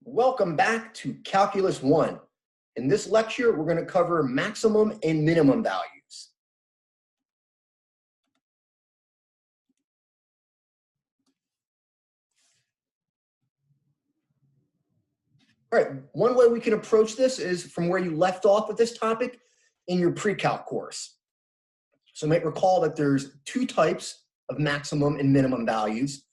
Welcome back to Calculus 1. In this lecture, we're going to cover maximum and minimum values. All right, one way we can approach this is from where you left off with this topic in your pre-calc course. So you might recall that there's two types of maximum and minimum values.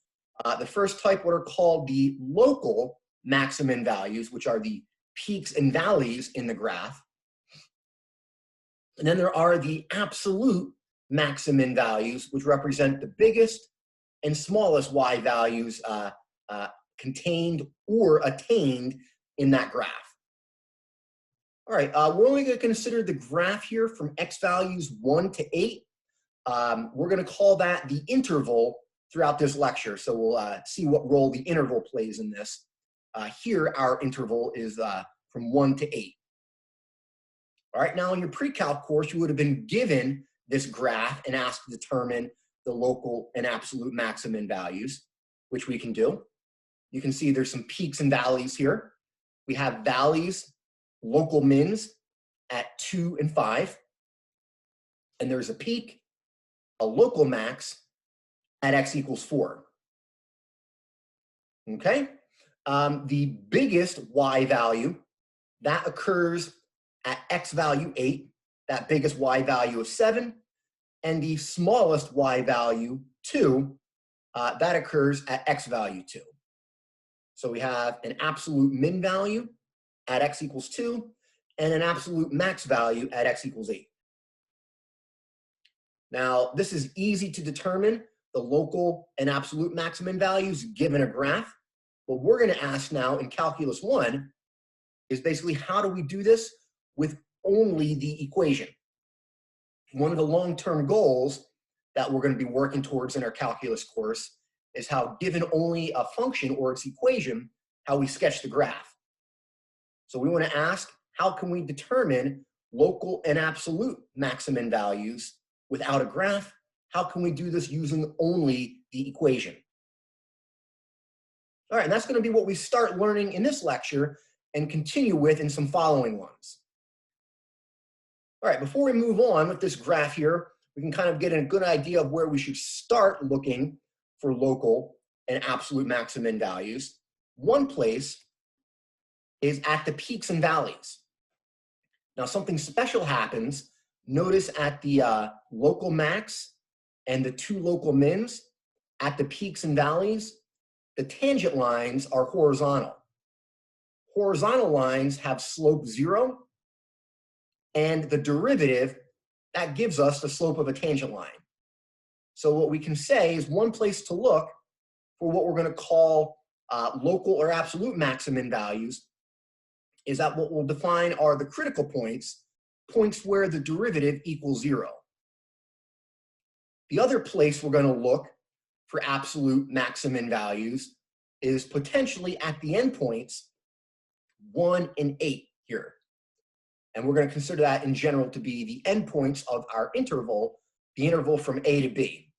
The first type, what are called the local maximum values, which are the peaks and valleys in the graph. And then there are the absolute maximum values, which represent the biggest and smallest y values contained or attained in that graph. All right, we're only going to consider the graph here from x values 1 to 8. We're going to call that the interval throughout this lecture. So we'll see what role the interval plays in this. Here, our interval is from 1 to 8. All right, now in your pre-calc course, you would have been given this graph and asked to determine the local and absolute maximum values, which we can do. You can see there's some peaks and valleys here. We have valleys, local mins at 2 and 5. And there's a peak, a local max at x equals 4. Okay? The biggest y value, that occurs at x value 8, that biggest y value of 7, and the smallest y value 2, that occurs at x value 2. So we have an absolute min value at x equals 2, and an absolute max value at x equals 8. Now, this is easy to determine, the local and absolute maximum values given a graph. What we're going to ask now in Calculus 1 is basically how do we do this with only the equation. One of the long-term goals that we're going to be working towards in our calculus course is how, given only a function or its equation, how we sketch the graph. So we want to ask, how can we determine local and absolute maximum values without a graph? How can we do this using only the equation? All right, and that's going to be what we start learning in this lecture and continue with in some following ones. All right, before we move on with this graph here, we can kind of get a good idea of where we should start looking for local and absolute maximum values. One place is at the peaks and valleys. Now, something special happens. Notice at the local max and the two local mins, at the peaks and valleys, the tangent lines are horizontal. Horizontal lines have slope 0, and the derivative, that gives us the slope of a tangent line. So what we can say is one place to look for what we're going to call local or absolute maximum values is that what we'll define are the critical points, points where the derivative equals 0. The other place we're going to look for absolute maximum values is potentially at the endpoints 1 and 8 here. And we're going to consider that in general to be the endpoints of our interval, the interval from A to B.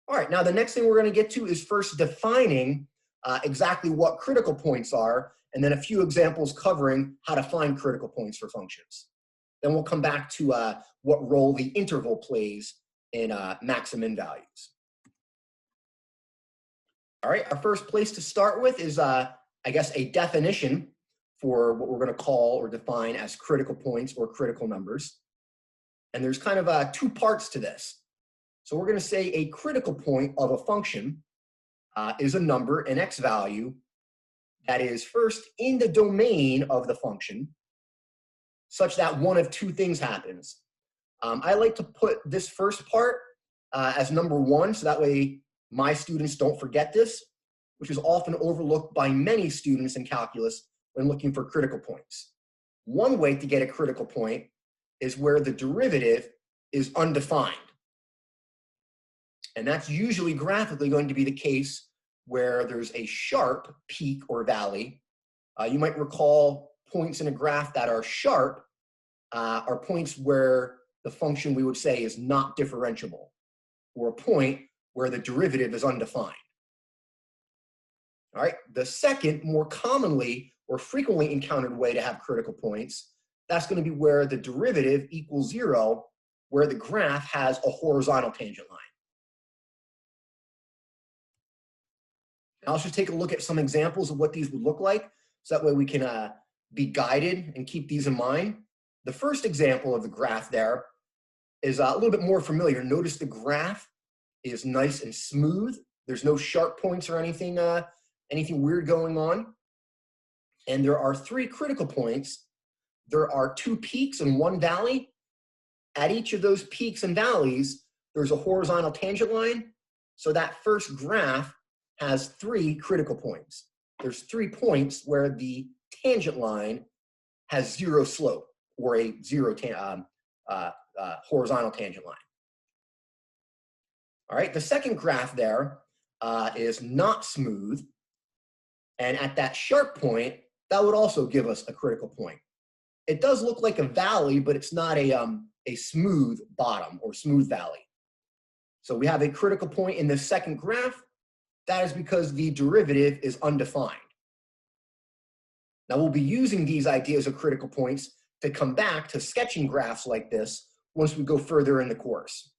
All right, now the next thing we're going to get to is first defining exactly what critical points are, and then a few examples covering how to find critical points for functions. Then we'll come back to what role the interval plays in maximum values. All right, our first place to start with is, I guess, a definition for what we're going to call or define as critical points or critical numbers. And there's kind of two parts to this. So we're going to say a critical point of a function is a number, an x value, that is first in the domain of the function, such that one of two things happens. I like to put this first part as number 1, so that way my students don't forget this, which is often overlooked by many students in calculus when looking for critical points. One way to get a critical point is where the derivative is undefined. And that's usually graphically going to be the case where there's a sharp peak or valley. You might recall points in a graph that are sharp are points where the function we would say is not differentiable, or a point where the derivative is undefined. All right, the second, more commonly or frequently encountered way to have critical points, that's going to be where the derivative equals 0, where the graph has a horizontal tangent line. Now let's just take a look at some examples of what these would look like, so that way we can be guided and keep these in mind. The first example of the graph there is a little bit more familiar. Notice the graph is nice and smooth. There's no sharp points or anything weird going on. And there are 3 critical points. There are 2 peaks and 1 valley. At each of those peaks and valleys, there's a horizontal tangent line. So that first graph has 3 critical points. There's 3 points where the tangent line has 0 slope, or a horizontal tangent line. All right, the second graph there is not smooth. And at that sharp point, that would also give us a critical point. It does look like a valley, but it's not a smooth bottom or smooth valley. So we have a critical point in the second graph. That is because the derivative is undefined. Now we'll be using these ideas of critical points to come back to sketching graphs like this once we go further in the course.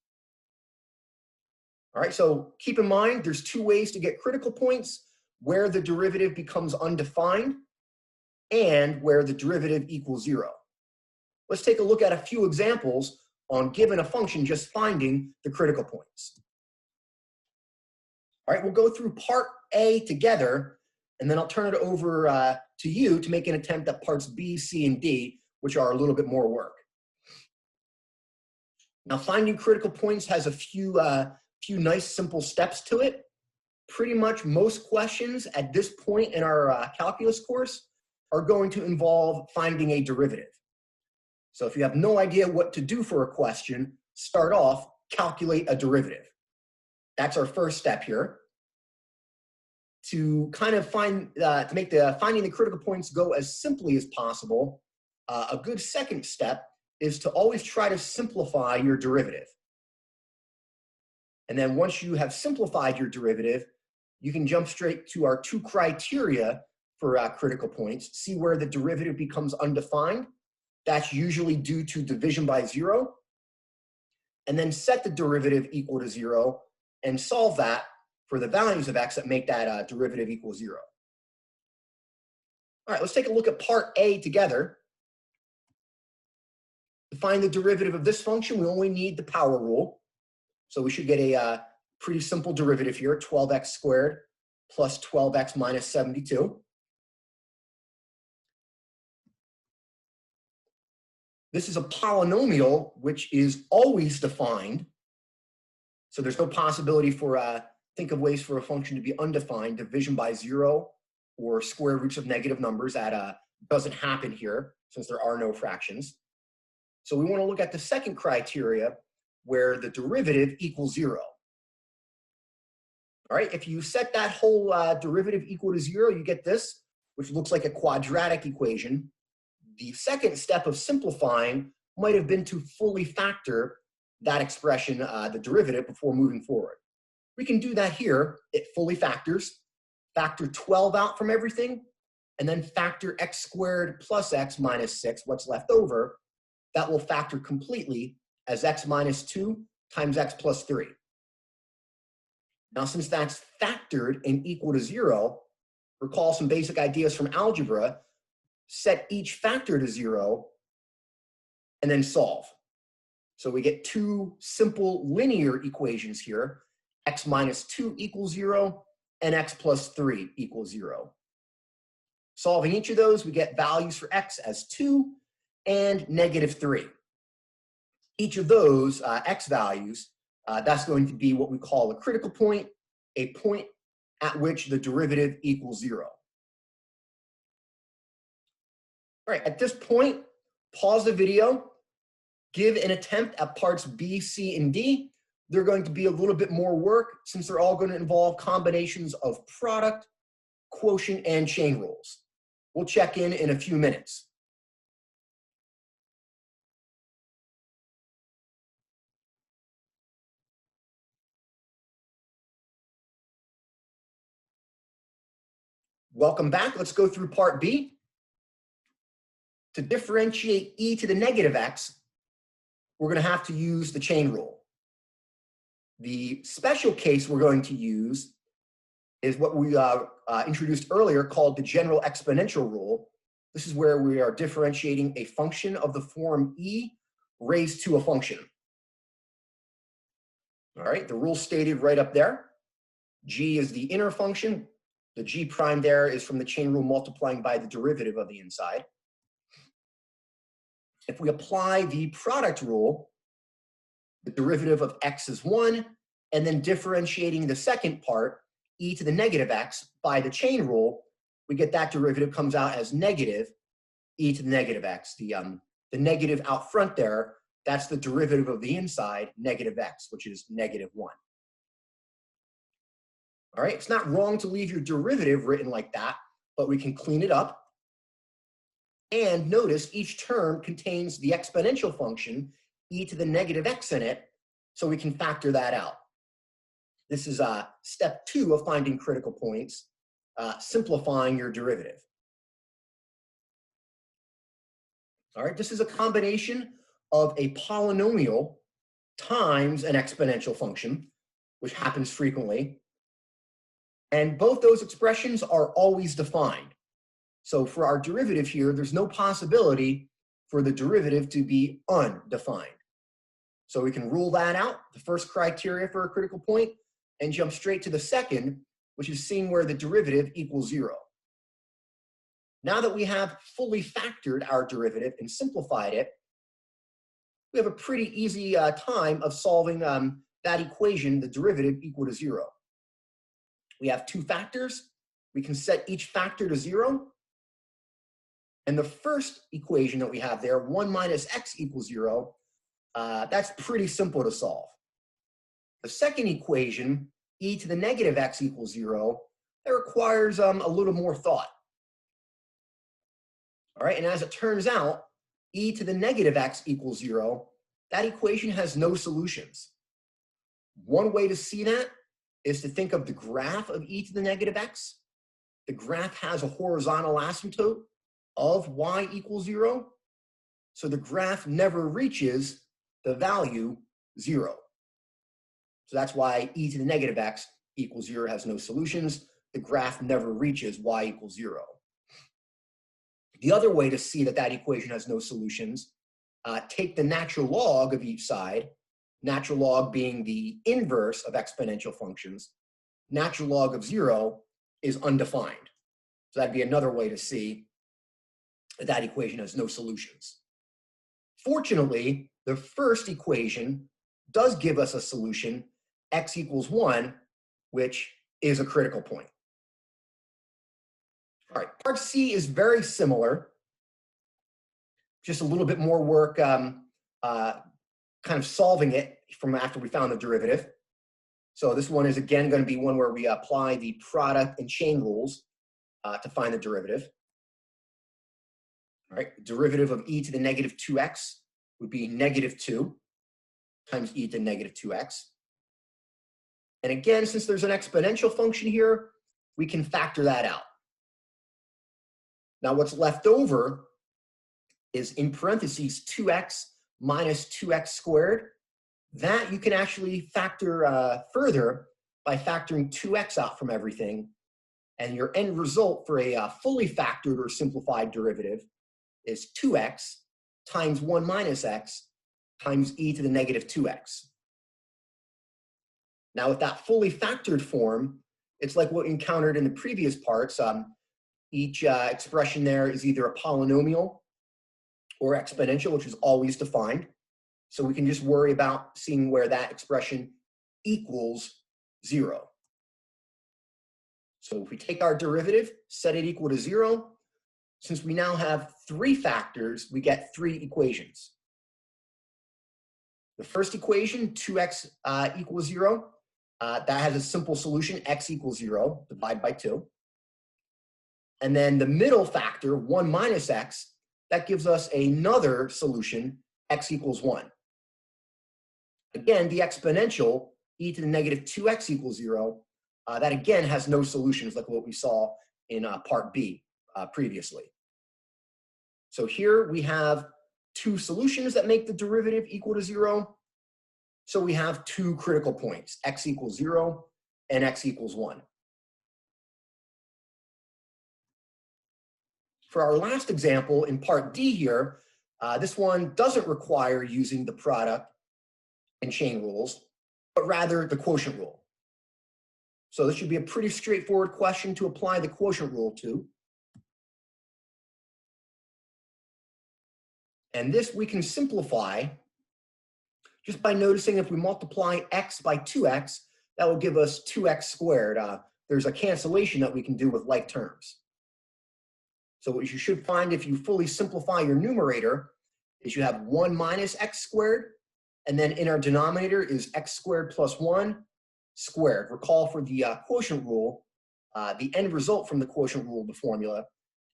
All right, so keep in mind there's 2 ways to get critical points: where the derivative becomes undefined and where the derivative equals 0. Let's take a look at a few examples on, given a function, just finding the critical points. All right, we'll go through part A together, and then I'll turn it over to you to make an attempt at parts B, C, and D, which are a little bit more work. Now, finding critical points has a few nice simple steps to it. Pretty much most questions at this point in our calculus course are going to involve finding a derivative. So if you have no idea what to do for a question, start off, calculate a derivative. That's our first step here. To kind of to make the finding the critical points go as simply as possible, a good second step is to always try to simplify your derivative. And then once you have simplified your derivative, you can jump straight to our 2 criteria for critical points. See where the derivative becomes undefined. That's usually due to division by 0. And then set the derivative equal to 0 and solve that for the values of x that make that derivative equal 0. All right, let's take a look at part A together. To find the derivative of this function, we only need the power rule. So we should get a pretty simple derivative here, 12x squared plus 12x minus 72. This is a polynomial which is always defined. So there's no possibility for, think of ways for a function to be undefined, division by 0 or square roots of negative numbers. That doesn't happen here since there are no fractions. So we want to look at the second criteria where the derivative equals 0. All right, if you set that whole derivative equal to 0, you get this, which looks like a quadratic equation. The second step of simplifying might have been to fully factor that expression, the derivative, before moving forward. We can do that here. It fully factors. Factor 12 out from everything, and then factor x squared plus x minus 6, what's left over. That will factor completely as x minus 2 times x plus 3. Now, since that's factored and equal to 0, recall some basic ideas from algebra. Set each factor to 0, and then solve. So we get 2 simple linear equations here. X minus 2 equals 0, and x plus 3 equals 0. Solving each of those, we get values for x as 2 and negative 3. Each of those x values, that's going to be what we call a critical point, a point at which the derivative equals 0. All right, at this point, pause the video, give an attempt at parts B, C, and D. They're going to be a little bit more work since they're all going to involve combinations of product, quotient, and chain rules. We'll check in a few minutes. Welcome back. Let's go through part B. To differentiate e to the negative x, we're going to have to use the chain rule. The special case we're going to use is what we introduced earlier called the general exponential rule. This is where we are differentiating a function of the form e raised to a function. All right, the rule stated right up there. G is the inner function. The g prime there is from the chain rule multiplying by the derivative of the inside. If we apply the product rule, the derivative of x is 1, and then differentiating the second part, e to the negative x, by the chain rule, we get that derivative comes out as negative e to the negative x. The negative out front there, that's the derivative of the inside, negative x, which is negative 1. All right, it's not wrong to leave your derivative written like that, but we can clean it up. And notice each term contains the exponential function, e to the negative x in it, so we can factor that out. This is step 2 of finding critical points, simplifying your derivative. All right, this is a combination of a polynomial times an exponential function, which happens frequently. And both those expressions are always defined. So for our derivative here, there's no possibility for the derivative to be undefined. So we can rule that out, the first criteria for a critical point, and jump straight to the second, which is seeing where the derivative equals 0. Now that we have fully factored our derivative and simplified it, we have a pretty easy time of solving that equation, the derivative equal to 0. We have 2 factors. We can set each factor to 0. And the first equation that we have there, 1 minus x equals 0, that's pretty simple to solve. The second equation, e to the negative x equals 0, that requires a little more thought. All right, and as it turns out, e to the negative x equals 0, that equation has no solutions. One way to see that is to think of the graph of e to the negative x. The graph has a horizontal asymptote of y equals 0, so the graph never reaches the value 0. So that's why e to the negative x equals 0 has no solutions. The graph never reaches y equals 0. The other way to see that that equation has no solutions, take the natural log of each side, natural log being the inverse of exponential functions. Natural log of 0 is undefined. So that'd be another way to see that that equation has no solutions. Fortunately, the first equation does give us a solution, x equals 1, which is a critical point. All right, part C is very similar, just a little bit more work kind of solving it from after we found the derivative. So this one is again going to be one where we apply the product and chain rules to find the derivative. All right, derivative of e to the negative 2x would be negative 2 times e to the negative 2x. And again, since there's an exponential function here, we can factor that out. Now what's left over is in parentheses 2x minus 2x squared. That you can actually factor further by factoring 2x out from everything. And your end result for a fully factored or simplified derivative is 2x times 1 minus x times e to the negative 2x. Now with that fully factored form, it's like what we encountered in the previous parts. Each expression there is either a polynomial or exponential, which is always defined. So we can just worry about seeing where that expression equals 0. So if we take our derivative, set it equal to 0, since we now have 3 factors, we get 3 equations. The first equation, 2x equals 0, that has a simple solution, x equals 0, divide by 2. And then the middle factor, 1 minus x, that gives us another solution, x equals 1. Again, the exponential, e to the negative 2x equals 0, that again has no solutions like what we saw in part B previously. So here we have two solutions that make the derivative equal to 0. So we have two critical points, x equals 0 and x equals 1. For our last example in part D here, this one doesn't require using the product and chain rules, but rather the quotient rule. So this should be a pretty straightforward question to apply the quotient rule to. And this we can simplify just by noticing if we multiply x by 2x, that will give us 2x squared. There's a cancellation that we can do with like terms. So what you should find if you fully simplify your numerator is you have 1 minus x squared, and then in our denominator is x squared plus 1 squared. Recall for the quotient rule, the end result from the quotient rule, the formula,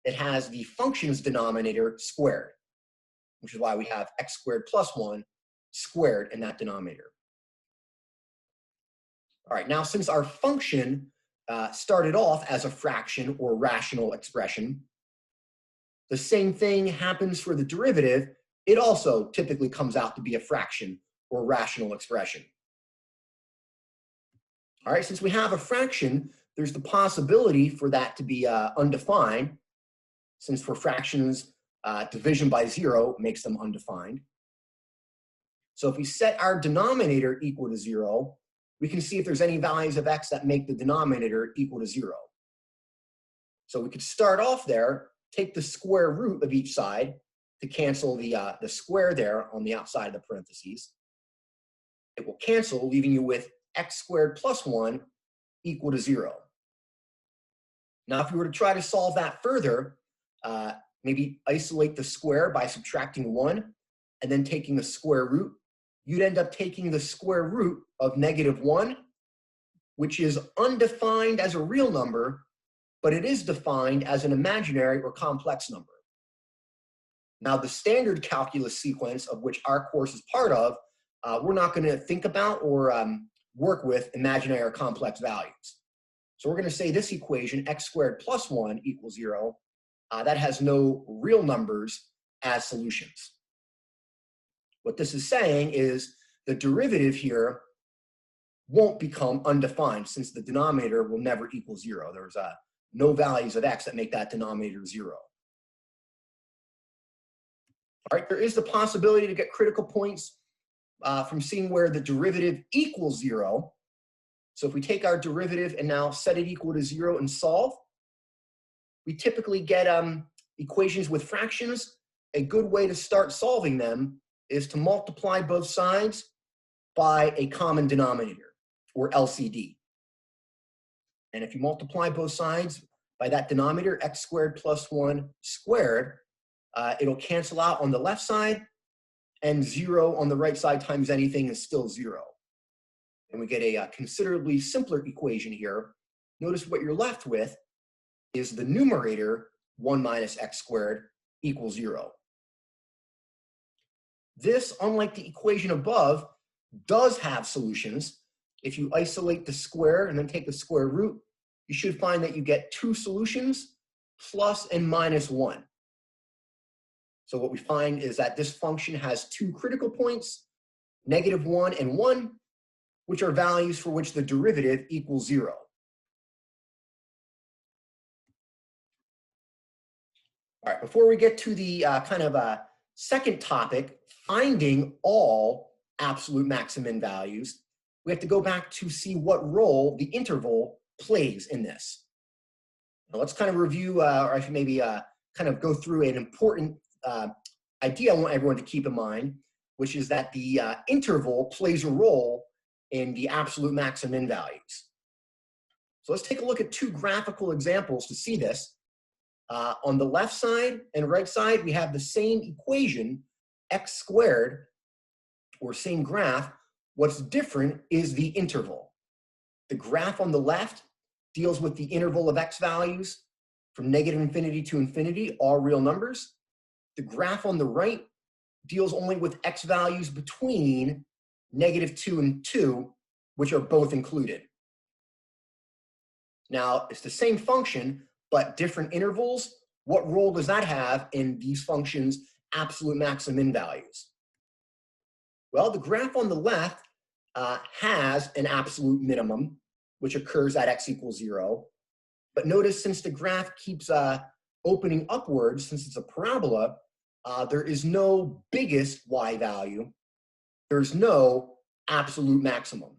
it has the function's denominator squared, which is why we have x squared plus 1 squared in that denominator. All right, now since our function started off as a fraction or rational expression, the same thing happens for the derivative. It also typically comes out to be a fraction or rational expression. All right, since we have a fraction, there's the possibility for that to be undefined, since for fractions, division by 0 makes them undefined. So if we set our denominator equal to 0, we can see if there's any values of x that make the denominator equal to 0. So we could start off there, take the square root of each side to cancel the square there on the outside of the parentheses. It will cancel, leaving you with x squared plus 1 equal to 0. Now, if we were to try to solve that further, maybe isolate the square by subtracting 1 and then taking the square root, you'd end up taking the square root of -1, which is undefined as a real number, but it is defined as an imaginary or complex number. Now, the standard calculus sequence of which our course is part of, we're not going to think about or work with imaginary or complex values. So we're going to say this equation, x squared plus 1 equals 0, that has no real numbers as solutions. What this is saying is the derivative here won't become undefined since the denominator will never equal 0. There's no values of x that make that denominator 0. All right, there is the possibility to get critical points from seeing where the derivative equals 0. So if we take our derivative and now set it equal to 0 and solve, we typically get equations with fractions. A good way to start solving them is to multiply both sides by a common denominator, or LCD. And if you multiply both sides by that denominator, x squared plus 1 squared, it'll cancel out on the left side, and 0 on the right side times anything is still 0. And we get a considerably simpler equation here. Notice what you're left with is the numerator, 1 minus x squared, equals 0. This, unlike the equation above, does have solutions. If you isolate the square and then take the square root, you should find that you get two solutions, plus and minus 1. So what we find is that this function has two critical points, -1 and 1, which are values for which the derivative equals 0. All right, before we get to the second topic, finding all absolute maximum values, we have to go back to see what role the interval plays in this. Now let's kind of review, or I should maybe kind of go through an important idea I want everyone to keep in mind, which is that the interval plays a role in the absolute maximum values. So let's take a look at two graphical examples to see this. On the left side and right side, we have the same equation, x squared, or same graph. What's different is the interval. The graph on the left deals with the interval of x values from -infinity to infinity, all real numbers. The graph on the right deals only with x values between -2 and 2, which are both included. Now, it's the same function, but different intervals, what role does that have in these functions' absolute max and min values? Well, the graph on the left has an absolute minimum, which occurs at x equals 0. But notice since the graph keeps opening upwards, since it's a parabola, there is no biggest y value. There's no absolute maximum.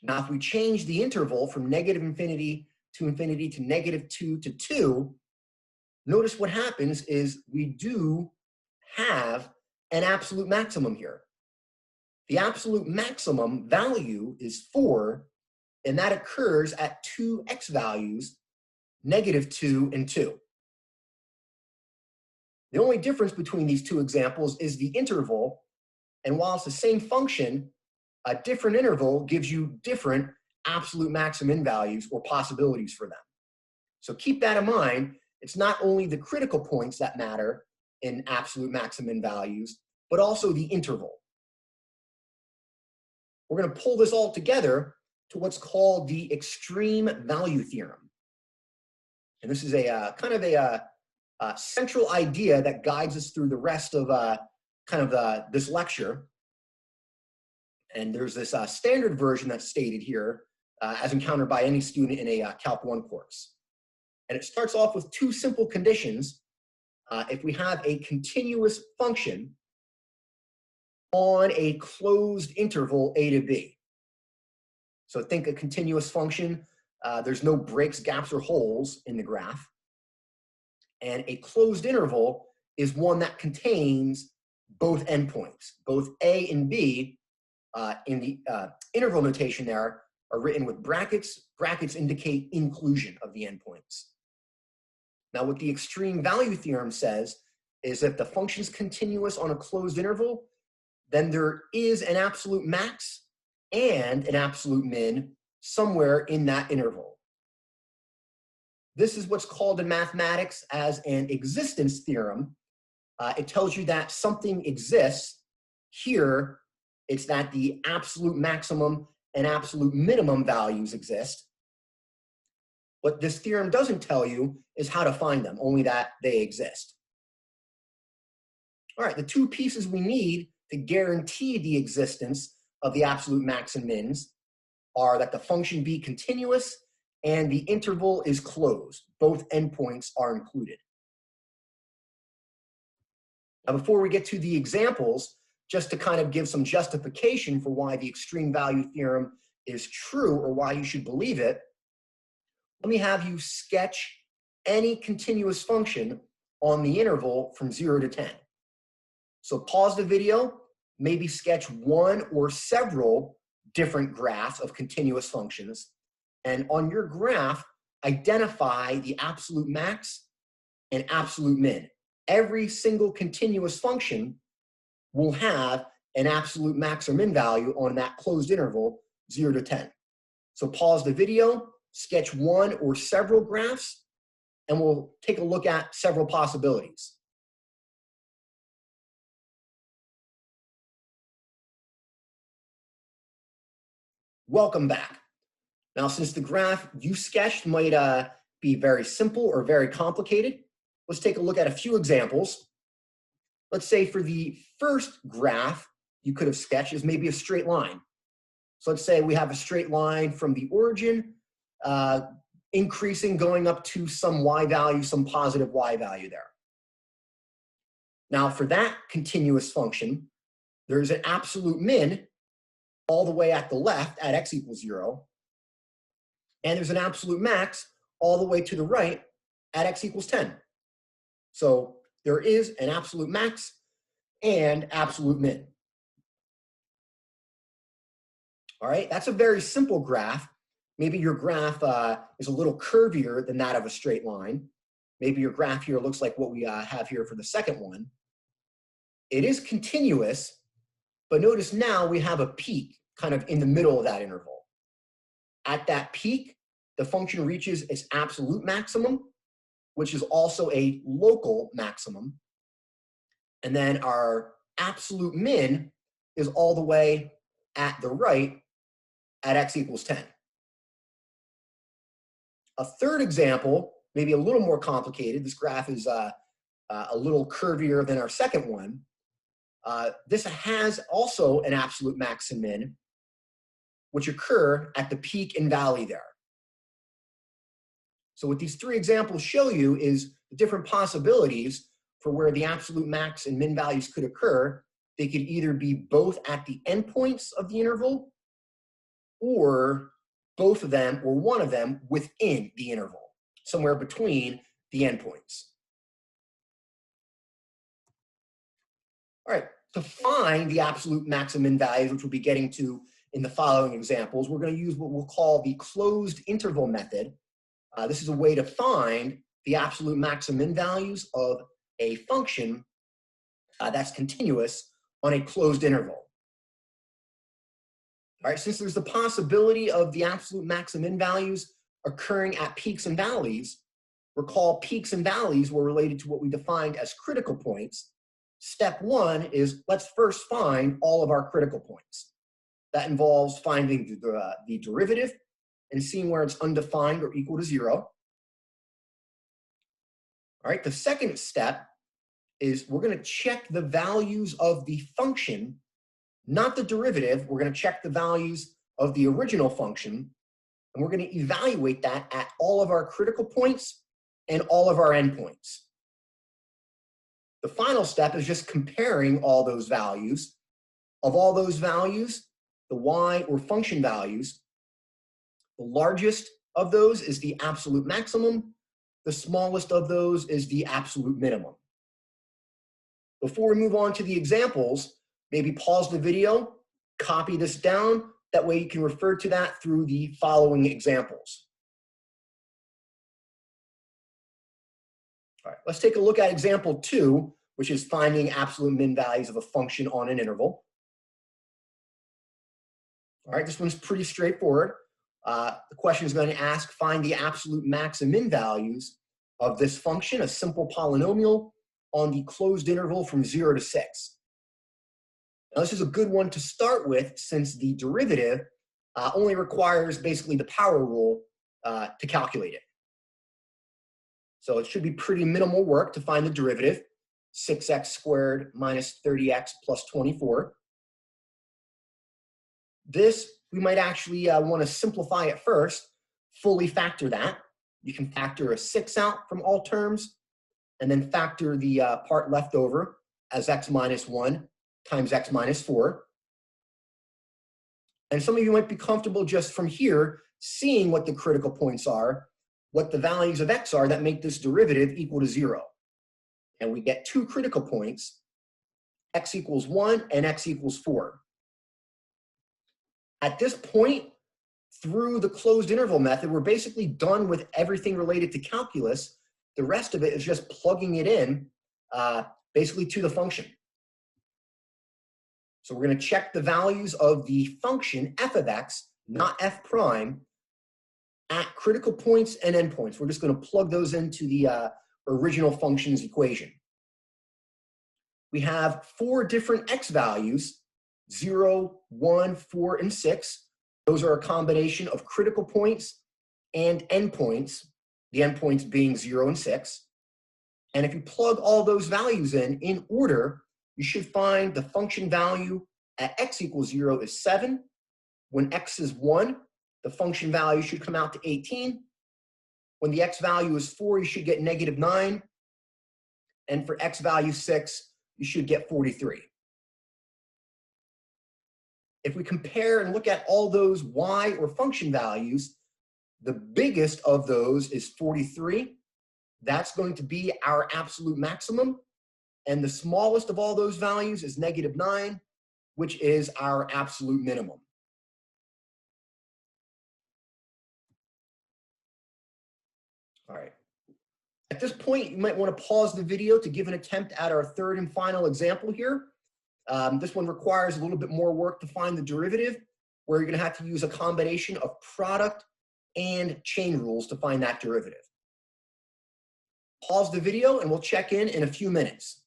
Now, if we change the interval from negative infinity to negative 2 to 2, notice what happens is we do have an absolute maximum here. The absolute maximum value is 4, and that occurs at two x values, negative 2 and 2. The only difference between these two examples is the interval, and while it's the same function, a different interval gives you different absolute max and min values or possibilities for them. So keep that in mind. It's not only the critical points that matter in absolute max and min values, but also the interval. We're going to pull this all together to what's called the extreme value theorem. And this is a kind of a central idea that guides us through the rest of this lecture. And there's this standard version that's stated here as encountered by any student in a Calc 1 course. And it starts off with two simple conditions. If we have a continuous function on a closed interval a to b. So think a continuous function, there's no breaks, gaps, or holes in the graph. And a closed interval is one that contains both endpoints. Both a and b in the interval notation there are written with brackets. Brackets indicate inclusion of the endpoints. Now what the extreme value theorem says is if the function is continuous on a closed interval, then there is an absolute max and an absolute min somewhere in that interval. This is what's called in mathematics as an existence theorem. It tells you that something exists. Here, it's that the absolute maximum and absolute minimum values exist. What this theorem doesn't tell you is how to find them, only that they exist. All right, the two pieces we need to guarantee the existence of the absolute max and mins are that the function be continuous and the interval is closed. Both endpoints are included. Now, before we get to the examples, just to kind of give some justification for why the extreme value theorem is true or why you should believe it, let me have you sketch any continuous function on the interval from 0 to 10. So pause the video, maybe sketch one or several different graphs of continuous functions, and on your graph, identify the absolute max and absolute min. Every single continuous function will have an absolute max or min value on that closed interval, 0 to 10. So pause the video, sketch one or several graphs, and we'll take a look at several possibilities. Welcome back. Now, since the graph you sketched might be very simple or very complicated, let's take a look at a few examples. Let's say for the first graph you could have sketched is maybe a straight line. So let's say we have a straight line from the origin, increasing, going up to some y value, some positive y value there. Now for that continuous function, there's an absolute min all the way at the left at x equals 0, and there's an absolute max all the way to the right at x equals 10. So there is an absolute max and absolute min. All right, that's a very simple graph. Maybe your graph is a little curvier than that of a straight line. Maybe your graph here looks like what we have here for the second one. It is continuous, but notice now we have a peak kind of in the middle of that interval. At that peak, the function reaches its absolute maximum, which is also a local maximum. And then our absolute min is all the way at the right at x equals 10. A third example, maybe a little more complicated. This graph is a little curvier than our second one. This has also an absolute max and min, which occur at the peak and valley there. So what these three examples show you is the different possibilities for where the absolute max and min values could occur. They could either be both at the endpoints of the interval, or both of them, or one of them within the interval, somewhere between the endpoints. All right, to find the absolute max and min values, which we'll be getting to in the following examples, we're going to use what we'll call the closed interval method. This is a way to find the absolute max and min values of a function that's continuous on a closed interval. All right, since there's the possibility of the absolute max and min values occurring at peaks and valleys, recall peaks and valleys were related to what we defined as critical points. Step one is let's first find all of our critical points. That involves finding the derivative and seeing where it's undefined or equal to 0. All right, the second step is we're going to check the values of the function, not the derivative. We're going to check the values of the original function, and we're going to evaluate that at all of our critical points and all of our endpoints. The final step is just comparing all those values. Of all those values, the y or function values, the largest of those is the absolute maximum. The smallest of those is the absolute minimum. Before we move on to the examples, maybe pause the video, copy this down. That way you can refer to that through the following examples. All right, let's take a look at example 2, which is finding absolute min values of a function on an interval. All right, this one's pretty straightforward. The question is going to ask, find the absolute max and min values of this function, a simple polynomial, on the closed interval from 0 to 6. Now, this is a good one to start with since the derivative only requires basically the power rule to calculate it. So it should be pretty minimal work to find the derivative, 6x squared minus 30x plus 24. This, we might actually want to simplify it first, fully factor that. You can factor a 6 out from all terms, and then factor the part left over as x minus 1 times x minus 4. And some of you might be comfortable just from here seeing what the critical points are, what the values of x are that make this derivative equal to 0. And we get two critical points, x equals 1 and x equals 4. At this point, through the closed interval method, we're basically done with everything related to calculus. The rest of it is just plugging it in basically to the function. So we're going to check the values of the function f of x, not f prime, at critical points and endpoints. We're just going to plug those into the original function's equation. We have 4 different x values, 0, 1, 4, and 6. Those are a combination of critical points and endpoints, the endpoints being 0 and 6. And if you plug all those values in order, you should find the function value at x equals 0 is 7. When x is 1, the function value should come out to 18. When the x value is 4, you should get negative 9. And for x value 6, you should get 43. If we compare and look at all those y or function values, the biggest of those is 43. That's going to be our absolute maximum. And the smallest of all those values is negative 9, which is our absolute minimum. All right. At this point, you might want to pause the video to give an attempt at our third and final example here. This one requires a little bit more work to find the derivative, where you're going to have to use a combination of product and chain rules to find that derivative. Pause the video and we'll check in a few minutes.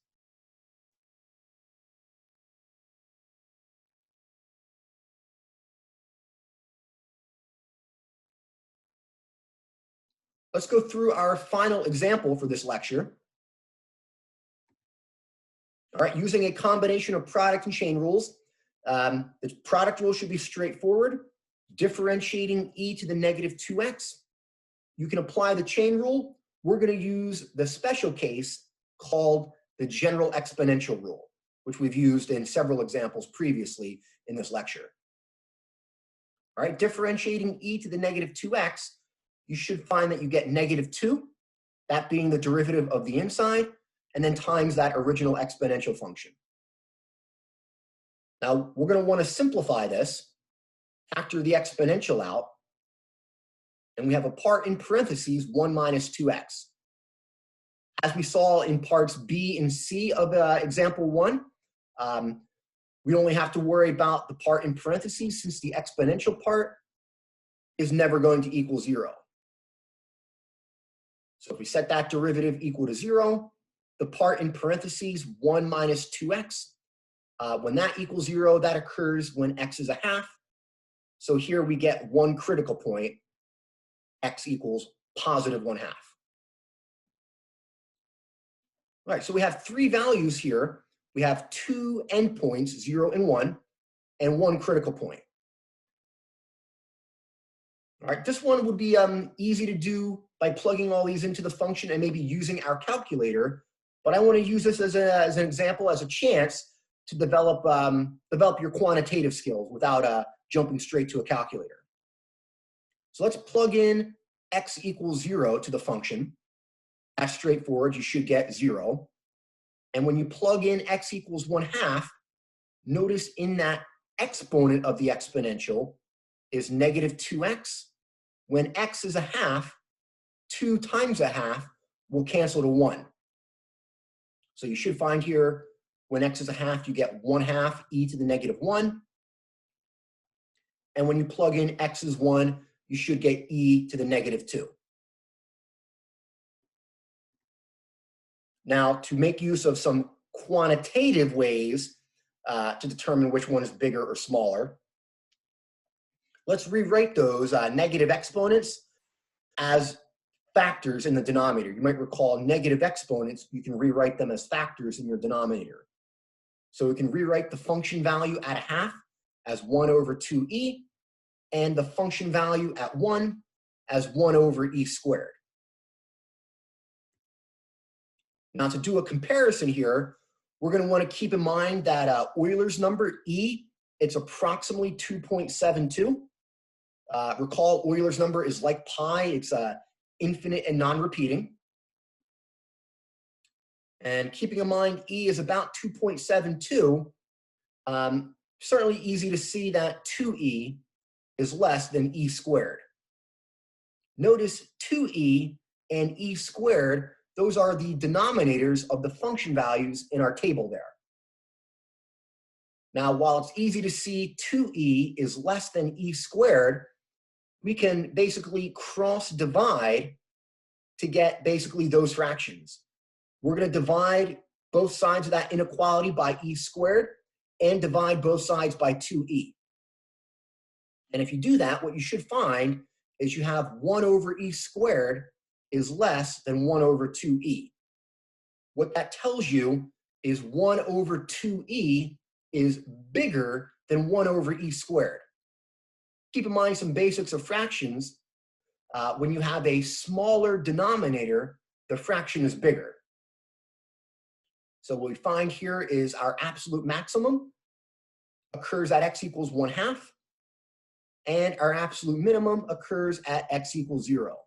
Let's go through our final example for this lecture. All right, using a combination of product and chain rules. The product rule should be straightforward. Differentiating e to the negative 2x. You can apply the chain rule. We're going to use the special case called the general exponential rule, which we've used in several examples previously in this lecture. All right, differentiating e to the negative 2x, you should find that you get negative 2, that being the derivative of the inside, and then times that original exponential function. Now, we're going to want to simplify this, factor the exponential out, and we have a part in parentheses 1 minus 2x. As we saw in parts B and C of example 1, we only have to worry about the part in parentheses since the exponential part is never going to equal 0. So if we set that derivative equal to 0, the part in parentheses 1 minus 2x, when that equals 0, that occurs when x is a half. So here we get one critical point, x equals positive 1/2. All right, so we have 3 values here. We have 2 endpoints, 0 and 1, and 1 critical point. All right, this one would be easy to do by plugging all these into the function and maybe using our calculator, but I want to use this as an example, as a chance to develop your quantitative skills without jumping straight to a calculator. So let's plug in x equals 0 to the function. That's straightforward, you should get 0. And when you plug in x equals 1/2, notice in that exponent of the exponential is negative 2x. When x is a half, 2 times a half will cancel to 1. So you should find here, when x is a half, you get 1/2 e to the negative 1. And when you plug in x is 1, you should get e to the negative 2. Now, to make use of some quantitative ways to determine which one is bigger or smaller, let's rewrite those negative exponents as factors in the denominator. You might recall negative exponents, you can rewrite them as factors in your denominator. So we can rewrite the function value at a half as 1 over 2e, and the function value at 1 as 1 over e squared. Now, to do a comparison here, we're going to want to keep in mind that Euler's number, E, it's approximately 2.72. Recall, Euler's number is like pi. It's infinite and non-repeating. And keeping in mind E is about 2.72, certainly easy to see that 2e is less than e squared. Notice 2e and e squared, those are the denominators of the function values in our table there. Now, while it's easy to see 2e is less than e squared, we can basically cross divide to get basically those fractions. We're going to divide both sides of that inequality by e squared and divide both sides by 2e. And if you do that, what you should find is you have 1 over e squared is less than 1 over 2e. What that tells you is 1 over 2e is bigger than 1 over e squared. Keep in mind some basics of fractions. When you have a smaller denominator, the fraction is bigger. So what we find here is our absolute maximum occurs at x equals 1/2, and our absolute minimum occurs at x equals 0.